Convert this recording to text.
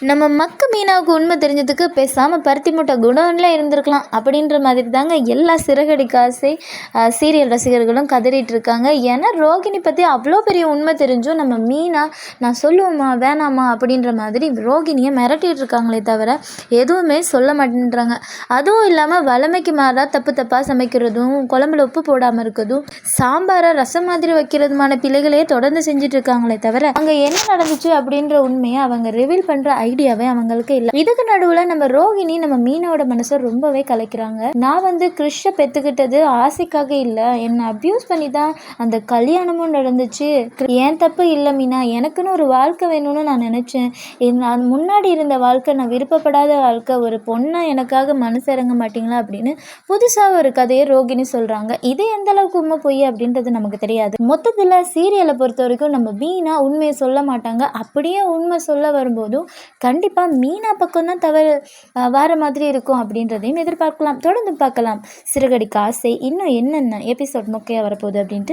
நம்ம மீனாவுக்கு உண்மை தெரிஞ்சதுக்கு பேசாமல் பருத்தி மூட்டை குடோன்ல இருந்திருக்கலாம் அப்படின்ற மாதிரி தாங்க எல்லா சிறகடிக்க ஆசை சீரியல் ரசிகர்களும் கதறிட்டு இருக்காங்க. ஏன்னா ரோகிணி பற்றி அவ்வளோ பெரிய உண்மை தெரிஞ்சும் நம்ம மீனா நான் சொல்லுவோமா வேணாமா அப்படின்ற மாதிரி ரோகிணியை மிரட்டிட்டு இருக்காங்களே தவிர எதுவுமே சொல்ல மாட்டேன்றாங்க. அதுவும் இல்லாமல் வளமைக்கு மாறாக தப்பு தப்பாக சமைக்கிறதும், குழம்புல உப்பு போடாமல் இருக்கிறதும், சாம்பாரை ரசம் மாதிரி வைக்கிறதுமான பிள்ளைகளையே தொடர்ந்து செஞ்சுட்டு இருக்காங்களே தவிர அங்கே என்ன நடந்துச்சு அப்படின்ற உண்மையை அவங்க ரிவீல் பண்ணுற ஐடியாவே அவங்களுக்கு இல்லை. இதுக்கு நடுவில் நம்ம ரோகிணி நம்ம மீனோட மனசை ரொம்பவே கலைக்கிறாங்க. நான் கிறிஷை பெற்றுக்கிட்டது ஆசைக்காக இல்லை, என்னை அப்யூஸ் பண்ணி தான் அந்த கல்யாணமும் நடந்துச்சு. ஏன் தப்பு இல்லை மீனா, எனக்குன்னு ஒரு வாழ்க்கை வேணும்னு நான் நினச்சேன். முன்னாடி இருந்த வாழ்க்கை நான் விருப்பப்படாத வாழ்க்கை, ஒரு பொண்ணா எனக்காக மனசு இறங்க மாட்டீங்களா அப்படின்னு புதுசாக ஒரு கதையை ரோகிணி சொல்கிறாங்க. இது எந்த அளவுக்கு உண்மை பொய் அப்படின்றது நமக்கு தெரியாது. மொத்தத்தில் சீரியலை பொறுத்த வரைக்கும் நம்ம மீனா உண்மையை சொல்ல மாட்டாங்க. அப்படியே உண்மை சொல்ல வரும்போதும் கண்டிப்பாக மீனா பக்கம் தான் தவறு வர மாதிரி இருக்கும் அப்படின்றதையும் எதிர்பார்க்கலாம். தொடர்ந்து பார்க்கலாம் சிறகடிக்க ஆசை இன்னும் என்னென்ன எபிசோட் மொக்கையாக வரப்போகுது அப்படின்ட்டு.